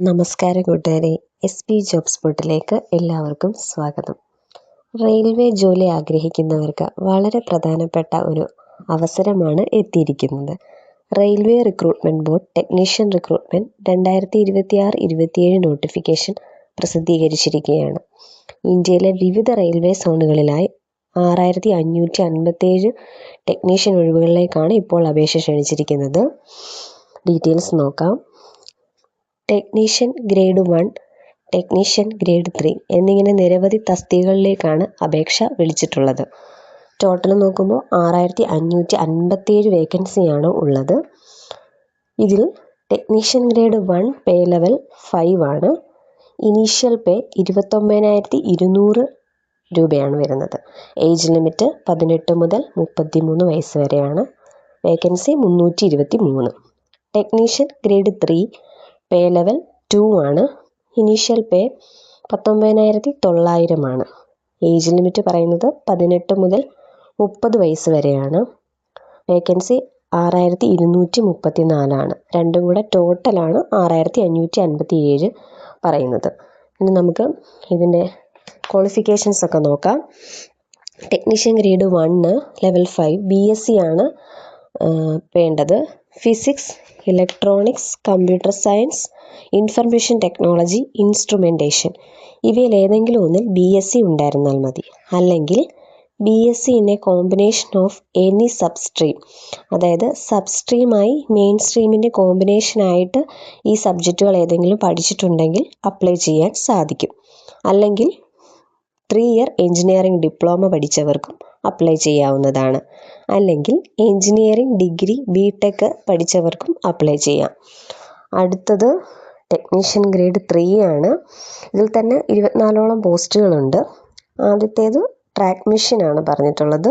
നമസ്കാരം കൂട്ടുകാരെ, SP job സ്പോട്ടിലേക്ക് എല്ലാവർക്കും സ്വാഗതം. റെയിൽവേ ജോലി ആഗ്രഹിക്കുന്നവർക്ക് വളരെ പ്രധാനപ്പെട്ട ഒരു അവസരമാണ് എത്തിയിരിക്കുന്നത്. Railway recruitment board technician recruitment 2026-27 notification പ്രസിദ്ധീകരിച്ചിരിക്കുകയാണ്. ഇന്ത്യയിലെ വിവിധ റെയിൽവേ സോണുകളിലായി 6557 ടെക്നീഷ്യൻ ഒഴിവുകളിലേക്കാണ് ഇപ്പോൾ അപേക്ഷ ക്ഷണിച്ചിരിക്കുന്നത്. ഡീറ്റെയിൽസ് നോക്കാം. ടെക്നീഷ്യൻ ഗ്രേഡ് 1, ടെക്നീഷ്യൻ ഗ്രേഡ് 3 എന്നിങ്ങനെ നിരവധി തസ്തികകളിലേക്കാണ് അപേക്ഷ വിളിച്ചിട്ടുള്ളത്. ടോട്ടൽ നോക്കുമ്പോൾ 6557 വേക്കൻസിയാണ് ഉള്ളത്. ഇതിൽ ടെക്നീഷ്യൻ ഗ്രേഡ് 1 പേ ലെവൽ 5 ആണ്. ഇനീഷ്യൽ പേ 29,200 രൂപയാണ് വരുന്നത്. ഏജ് ലിമിറ്റ് 18 മുതൽ 33 വയസ്സ് വരെയാണ്. വേക്കൻസി 323. ടെക്നീഷ്യൻ ഗ്രേഡ് 3 പേ ലെവൽ 2 ആണ്. ഇനീഷ്യൽ പേ 19,900 ആണ്. ഏജ് ലിമിറ്റ് പറയുന്നത് 18 മുതൽ 30 വയസ്സ് വരെയാണ്. വേക്കൻസി 6,234 ആണ്. രണ്ടും കൂടെ ടോട്ടലാണ് 6,557 പറയുന്നത്. ഇനി നമുക്ക് ഇതിൻ്റെ ക്വാളിഫിക്കേഷൻസ് ഒക്കെ നോക്കാം. ടെക്നീഷ്യൻ ഗ്രേഡ് 1 ലെവൽ 5 BSc ആണ് വേണ്ടത്. Physics, electronics, computer science, information technology, instrumentation ഇവയിൽ ഏതെങ്കിലും ഒന്നിൽ BSc ഉണ്ടായിരുന്നാൽ മതി. അല്ലെങ്കിൽ BSc in A combination of any sub stream, അതായത് സബ് സ്ട്രീമായി മെയിൻ സ്ട്രീമിൻ്റെ കോമ്പിനേഷനായിട്ട് ഈ സബ്ജക്റ്റുകൾ ഏതെങ്കിലും പഠിച്ചിട്ടുണ്ടെങ്കിൽ അപ്ലൈ ചെയ്യാൻ സാധിക്കും. അല്ലെങ്കിൽ 3 ഇയർ എഞ്ചിനീയറിംഗ് ഡിപ്ലോമ പഠിച്ചവർക്കും അപ്ലൈ ചെയ്യാവുന്നതാണ്. അല്ലെങ്കിൽ എഞ്ചിനീയറിംഗ് ഡിഗ്രി BTech പഠിച്ചവർക്കും അപ്ലൈ ചെയ്യാം. അടുത്തത് ടെക്നീഷ്യൻ ഗ്രേഡ് 3 ആണ്. ഇതിൽ തന്നെ 24ഓളം പോസ്റ്റുകളുണ്ട്. ആദ്യത്തേത് ട്രാക്ക് മെഷീൻ ആണ് പറഞ്ഞിട്ടുള്ളത്.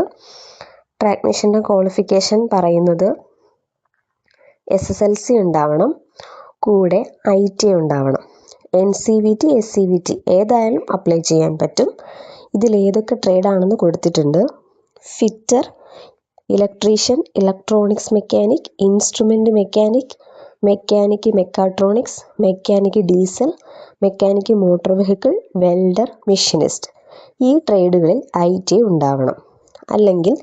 ട്രാക്ക് മെഷീൻ്റെ ക്വാളിഫിക്കേഷൻ പറയുന്നത് SSLC ഉണ്ടാവണം, കൂടെ IT ഉണ്ടാവണം. NCVT, SCVT ഏതായാലും അപ്ലൈ ചെയ്യാൻ പറ്റും. ഇതിൽ ഏതൊക്കെ ട്രേഡാണെന്ന് കൊടുത്തിട്ടുണ്ട്. Fitter, electrician, electronics mechanic, instrument mechanic, mechanic mechatronics, mechanic diesel, mechanic motor vehicle, welder, machinist ഈ ട്രേഡുകളിൽ IT ഉണ്ടാവണം. അല്ലെങ്കിൽ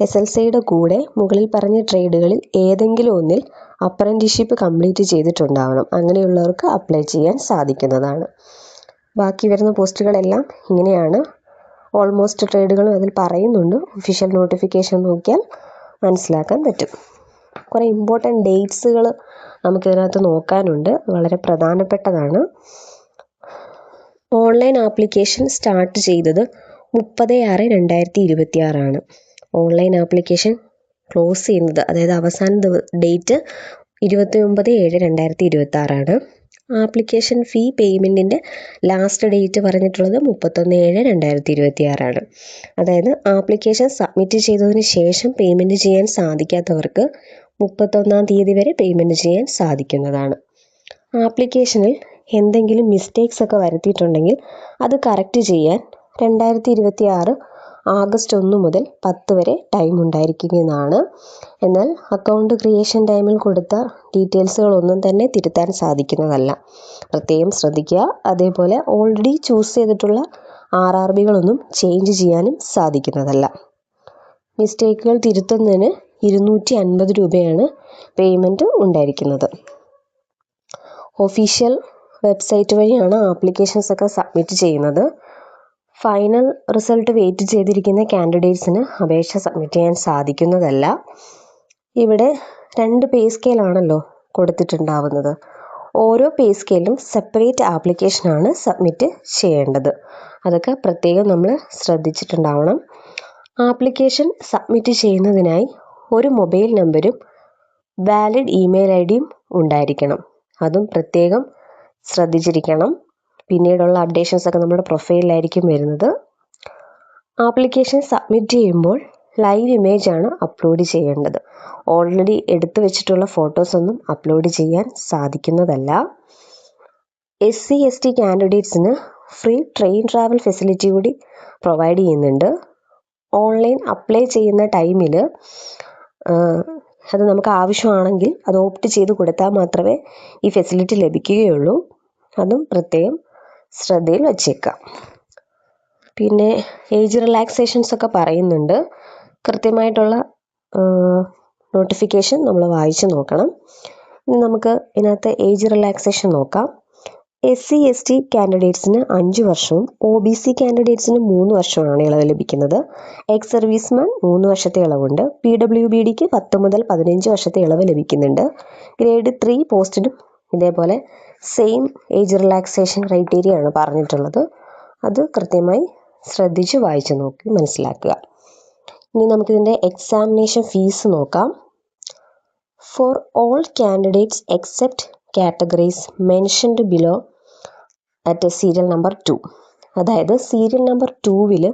SLCയുടെ കൂടെ മുകളിൽ പറഞ്ഞ ട്രേഡുകളിൽ ഏതെങ്കിലും ഒന്നിൽ അപ്രൻറ്റീഷിപ്പ് കംപ്ലീറ്റ് ചെയ്തിട്ടുണ്ടാവണം. അങ്ങനെയുള്ളവർക്ക് അപ്ലൈ ചെയ്യാൻ സാധിക്കുന്നതാണ്. ബാക്കി വരുന്ന പോസ്റ്റുകളെല്ലാം ഇങ്ങനെയാണ്. ഓൾമോസ്റ്റ് ട്രേഡുകളും അതിൽ പറയുന്നുണ്ട്. ഒഫീഷ്യൽ നോട്ടിഫിക്കേഷൻ നോക്കിയാൽ മനസ്സിലാക്കാൻ പറ്റും. കുറേ ഇമ്പോർട്ടൻറ്റ് ഡേറ്റ്സുകൾ നമുക്കിതിനകത്ത് നോക്കാനുണ്ട്. വളരെ പ്രധാനപ്പെട്ടതാണ്. ഓൺലൈൻ ആപ്ലിക്കേഷൻ സ്റ്റാർട്ട് ചെയ്തത് 30/6/2026 ആണ്. ഓൺലൈൻ ആപ്ലിക്കേഷൻ ക്ലോസ് ചെയ്യുന്നത്, അതായത് അവസാന ഡേറ്റ് 29/7/2026 ആണ്. ആപ്ലിക്കേഷൻ ഫീ പേയ്മെൻറ്റിൻ്റെ ലാസ്റ്റ് ഡേറ്റ് പറഞ്ഞിട്ടുള്ളത് 31/7/2026 ആണ്. അതായത് ആപ്ലിക്കേഷൻ സബ്മിറ്റ് ചെയ്തതിന് ശേഷം പേയ്മെൻറ്റ് ചെയ്യാൻ സാധിക്കാത്തവർക്ക് 31-ാം തീയതി വരെ പേയ്മെൻറ്റ് ചെയ്യാൻ സാധിക്കുന്നതാണ്. ആപ്ലിക്കേഷനിൽ എന്തെങ്കിലും മിസ്റ്റേക്സ് ഒക്കെ വരുത്തിയിട്ടുണ്ടെങ്കിൽ അത് കറക്റ്റ് ചെയ്യാൻ 2026 ആഗസ്റ്റ് 1 മുതൽ 10 വരെ ടൈം ഉണ്ടായിരിക്കുന്നതാണ്. എന്നാൽ അക്കൗണ്ട് ക്രിയേഷൻ ടൈമിൽ കൊടുത്ത ഡീറ്റെയിൽസുകളൊന്നും തന്നെ തിരുത്താൻ സാധിക്കുന്നതല്ല. പ്രത്യേകം ശ്രദ്ധിക്കുക. അതേപോലെ ഓൾറെഡി ചൂസ് ചെയ്തിട്ടുള്ള RRBകളൊന്നും ചേഞ്ച് ചെയ്യാനും സാധിക്കുന്നതല്ല. മിസ്റ്റേക്കുകൾ തിരുത്തുന്നതിന് 250 രൂപയാണ് പേയ്മെൻറ്റ് ഉണ്ടായിരിക്കുന്നത്. ഒഫീഷ്യൽ വെബ്സൈറ്റ് വഴിയാണ് ആപ്ലിക്കേഷൻസ് ഒക്കെ സബ്മിറ്റ് ചെയ്യുന്നത്. ഫൈനൽ റിസൾട്ട് വെയിറ്റ് ചെയ്തിരിക്കുന്ന കാൻഡിഡേറ്റ്സിന് അപേക്ഷ സബ്മിറ്റ് ചെയ്യാൻ സാധിക്കുന്നതല്ല. ഇവിടെ 2 പേ സ്കെയിലാണല്ലോ കൊടുത്തിട്ടുണ്ടാവുന്നത്. ഓരോ പേ സ്കെയിലും സെപ്പറേറ്റ് ആപ്ലിക്കേഷനാണ് സബ്മിറ്റ് ചെയ്യേണ്ടത്. അതൊക്കെ പ്രത്യേകം നമ്മൾ ശ്രദ്ധിച്ചിട്ടുണ്ടാവണം. ആപ്ലിക്കേഷൻ സബ്മിറ്റ് ചെയ്യുന്നതിനായി ഒരു മൊബൈൽ നമ്പരും വാലിഡ് ഇമെയിൽ IDയും ഉണ്ടായിരിക്കണം. അതും പ്രത്യേകം ശ്രദ്ധിച്ചിരിക്കണം. പിന്നീടുള്ള അപ്ഡേഷൻസ് ഒക്കെ നമ്മുടെ പ്രൊഫൈലിലായിരിക്കും വരുന്നത്. ആപ്ലിക്കേഷൻ സബ്മിറ്റ് ചെയ്യുമ്പോൾ ലൈവ് ഇമേജ് ആണ് അപ്ലോഡ് ചെയ്യേണ്ടത്. ഓൾറെഡി എടുത്തു വെച്ചിട്ടുള്ള ഫോട്ടോസൊന്നും അപ്ലോഡ് ചെയ്യാൻ സാധിക്കുന്നതല്ല. SC/ST കാൻഡിഡേറ്റ്സിന് ഫ്രീ ട്രെയിൻ ട്രാവൽ ഫെസിലിറ്റി കൂടി പ്രൊവൈഡ് ചെയ്യുന്നുണ്ട്. ഓൺലൈൻ അപ്ലൈ ചെയ്യുന്ന ടൈമിൽ അത് നമുക്ക് ആവശ്യമാണെങ്കിൽ അത് ഓപ്റ്റ് ചെയ്ത് കൊടുത്താൽ മാത്രമേ ഈ ഫെസിലിറ്റി ലഭിക്കുകയുള്ളൂ. അതും പ്രത്യേകം ശ്രദ്ധയിൽ വച്ചേക്കാം. പിന്നെ ഏജ് റിലാക്സേഷൻസ് ഒക്കെ പറയുന്നുണ്ട്. കൃത്യമായിട്ടുള്ള നോട്ടിഫിക്കേഷൻ നമ്മൾ വായിച്ച് നോക്കണം. ഇനി നമുക്ക് ഇതിനകത്ത് ഏജ് റിലാക്സേഷൻ നോക്കാം. SC/ST കാൻഡിഡേറ്റ്സിന് 5 വർഷവും OBC കാൻഡിഡേറ്റ്സിന് 3 വർഷവുമാണ് ഇളവ് ലഭിക്കുന്നത്. എക്സ് സർവീസ്മാൻ 3 വർഷത്തെ ഇളവുണ്ട്. PWBDക്ക് 10 മുതൽ 15 വർഷത്തെ ഇളവ് ലഭിക്കുന്നുണ്ട്. ഗ്രേഡ് 3 പോസ്റ്റിനും ഇതേപോലെ സെയിം ഏജ് റിലാക്സേഷൻ ക്രൈറ്റീരിയ ആണ് പറഞ്ഞിട്ടുള്ളത്. അത് കൃത്യമായി ശ്രദ്ധിച്ച് വായിച്ച് നോക്കി മനസ്സിലാക്കുക. ഇനി നമുക്കിതിൻ്റെ എക്സാമിനേഷൻ ഫീസ് നോക്കാം. For all candidates except categories mentioned below at serial number 2. അതായത് സീരിയൽ നമ്പർ 2-ൽ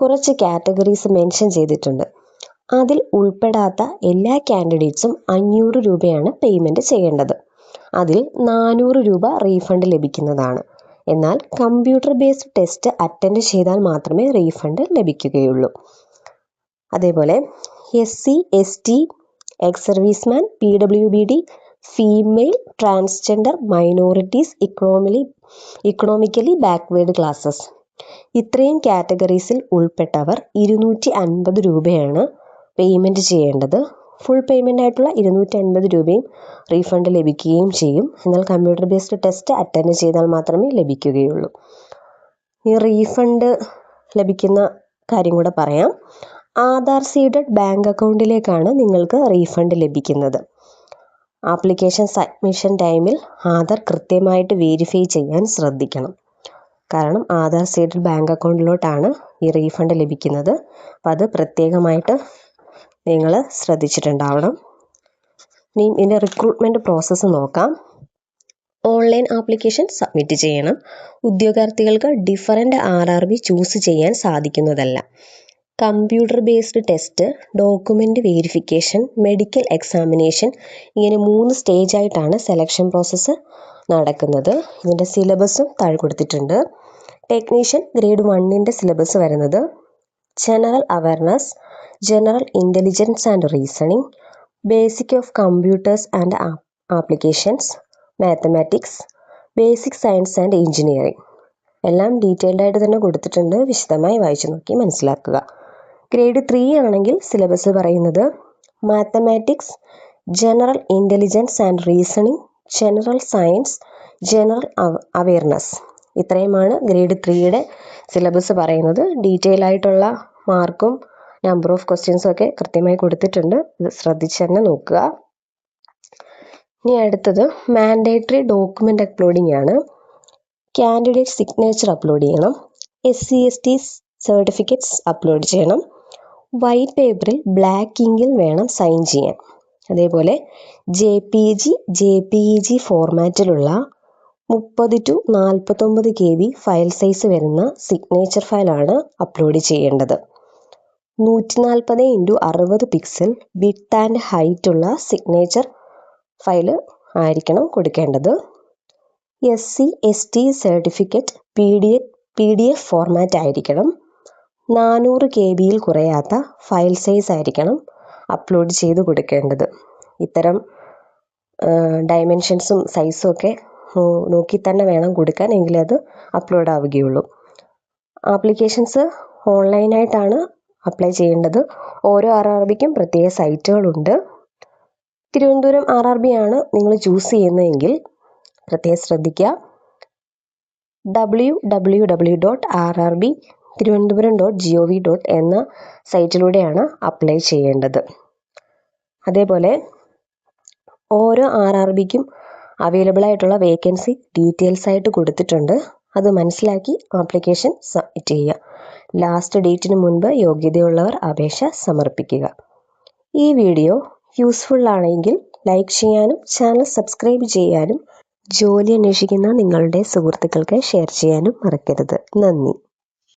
കുറച്ച് കാറ്റഗറീസ് മെൻഷൻ ചെയ്തിട്ടുണ്ട്. അതിൽ ഉൾപ്പെടാത്ത എല്ലാ കാൻഡിഡേറ്റ്സും 500 രൂപയാണ് പേയ്മെൻറ്റ് ചെയ്യേണ്ടത്. അതിൽ 400 രൂപ റീഫണ്ട് ലഭിക്കുന്നതാണ്. എന്നാൽ കമ്പ്യൂട്ടർ ബേസ്ഡ് ടെസ്റ്റ് അറ്റൻഡ് ചെയ്താൽ മാത്രമേ റീഫണ്ട് ലഭിക്കുകയുള്ളൂ. അതേപോലെ SC/ST ex serviceman, PWBD, female, transgender, minorities, economically backward classes ഇത്രയും കാറ്റഗറീസിൽ ഉൾപ്പെട്ടവർ 250 രൂപയാണ് പേയ്മെൻറ്റ് ചെയ്യേണ്ടത്. ഫുൾ പേയ്മെൻ്റ് ആയിട്ടുള്ള 250 രൂപയും റീഫണ്ട് ലഭിക്കുകയും ചെയ്യും. എന്നാൽ കമ്പ്യൂട്ടർ ബേസ്ഡ് ടെസ്റ്റ് അറ്റൻഡ് ചെയ്താൽ മാത്രമേ ലഭിക്കുകയുള്ളൂ. ഈ റീഫണ്ട് ലഭിക്കുന്ന കാര്യം കൂടെ പറയാം. ആധാർ സീഡഡ് ബാങ്ക് അക്കൗണ്ടിലേക്കാണ് നിങ്ങൾക്ക് റീഫണ്ട് ലഭിക്കുന്നത്. ആപ്ലിക്കേഷൻ സബ്മിഷൻ ടൈമിൽ ആധാർ കൃത്യമായിട്ട് വെരിഫൈ ചെയ്യാൻ ശ്രദ്ധിക്കണം. കാരണം ആധാർ സീഡഡ് ബാങ്ക് അക്കൗണ്ടിലോട്ടാണ് ഈ റീഫണ്ട് ലഭിക്കുന്നത്. അപ്പോൾ അത് പ്രത്യേകമായിട്ട് നിങ്ങൾ ശ്രദ്ധിച്ചിട്ടുണ്ടാവണം. ഇനി ഇതിൻ്റെ റിക്രൂട്ട്മെൻറ്റ് പ്രോസസ്സ് നോക്കാം. ഓൺലൈൻ ആപ്ലിക്കേഷൻ സബ്മിറ്റ് ചെയ്യണം. ഉദ്യോഗാർത്ഥികൾക്ക് ഡിഫറൻറ്റ് RRB ചൂസ് ചെയ്യാൻ സാധിക്കുന്നതല്ല. Computer based test, document verification, medical examination ഇങ്ങനെ 3 സ്റ്റേജായിട്ടാണ് സെലക്ഷൻ പ്രോസസ്സ് നടക്കുന്നത്. ഇതിൻ്റെ സിലബസും താഴെ കൊടുത്തിട്ടുണ്ട്. ടെക്നീഷ്യൻ ഗ്രേഡ് 1-ൻ്റെ സിലബസ് വരുന്നത് general awareness, general intelligence and reasoning, basic of computers and applications, mathematics, basic science and engineering എല്ലാം detailed ആയിട്ട് തന്നെ കൊടുത്തിട്ടുണ്ട്. വിശദമായി വായിച്ചു നോക്കി മനസ്സിലാക്കുക. ഗ്രേഡ് 3 ആണെങ്കിൽ സിലബസ് പറയുന്നത് mathematics, general intelligence and reasoning, general science, general awareness ഇത്രയുമാണ് ഗ്രേഡ് 3-യുടെ സിലബസ് പറയുന്നത്. ഡീറ്റെയിൽ ആയിട്ടുള്ള മാർക്കും നമ്പർ ഓഫ് ക്വസ്റ്റ്യൻസും ഒക്കെ കൃത്യമായി കൊടുത്തിട്ടുണ്ട്. ഇത് ശ്രദ്ധിച്ച് തന്നെ നോക്കുക. ഇനി അടുത്തത് മാൻഡേറ്ററി ഡോക്യുമെൻ്റ് അപ്ലോഡിംഗ് ആണ്. കാൻഡിഡേറ്റ് സിഗ്നേച്ചർ അപ്ലോഡ് ചെയ്യണം. SC/ST സർട്ടിഫിക്കറ്റ്സ് അപ്ലോഡ് ചെയ്യണം. വൈറ്റ് പേപ്പറിൽ ബ്ലാക്ക് ഇങ്കിൽ വേണം സൈൻ ചെയ്യാൻ. അതേപോലെ JPG ഫോർമാറ്റിലുള്ള 30 to 49 KB file size വരുന്ന സിഗ്നേച്ചർ ഫയലാണ് അപ്ലോഡ് ചെയ്യേണ്ടത്. 140x60 pixel width and height ഉള്ള സിഗ്നേച്ചർ ഫയൽ ആയിരിക്കണം കൊടുക്കേണ്ടത്. SC/ST സർട്ടിഫിക്കറ്റ് PDF ഫോർമാറ്റ് ആയിരിക്കണം. 400 KB കുറയാത്ത ഫയൽ സൈസ് ആയിരിക്കണം അപ്ലോഡ് ചെയ്ത് കൊടുക്കേണ്ടത്. ഇത്തരം ഡയമെൻഷൻസും സൈസും ഒക്കെ നോക്കി തന്നെ വേണം കൊടുക്കാൻ, എങ്കിലേ അത് അപ്ലോഡ് ആവുകയുള്ളൂ. ആപ്ലിക്കേഷൻസ് ഓൺലൈനായിട്ടാണ് അപ്ലൈ ചെയ്യേണ്ടത്. ഓരോ RRBക്കും പ്രത്യേക സൈറ്റുകളുണ്ട്. തിരുവനന്തപുരം RRB ആണ് നിങ്ങൾ ചൂസ് ചെയ്യുന്നതെങ്കിൽ പ്രത്യേകം ശ്രദ്ധിക്കുക. www.rrbtiruvananthapuram.gov. എന്ന സൈറ്റിലൂടെയാണ് അപ്ലൈ ചെയ്യേണ്ടത്. അതേപോലെ ഓരോ RRBക്കും അവൈലബിൾ ആയിട്ടുള്ള വേക്കൻസി ഡീറ്റെയിൽസ് ആയിട്ട് കൊടുത്തിട്ടുണ്ട്. അത് മനസ്സിലാക്കി ആപ്ലിക്കേഷൻ സബ്മിറ്റ് ചെയ്യുക. ലാസ്റ്റ് ഡേറ്റിന് മുൻപ് യോഗ്യതയുള്ളവർ അപേക്ഷ സമർപ്പിക്കുക. ഈ വീഡിയോ യൂസ്ഫുൾ ആണെങ്കിൽ ലൈക്ക് ചെയ്യാനും ചാനൽ സബ്സ്ക്രൈബ് ചെയ്യാനും ജോലി അന്വേഷിക്കുന്ന നിങ്ങളുടെ സുഹൃത്തുക്കൾക്ക് ഷെയർ ചെയ്യാനും മറക്കരുത്. നന്ദി.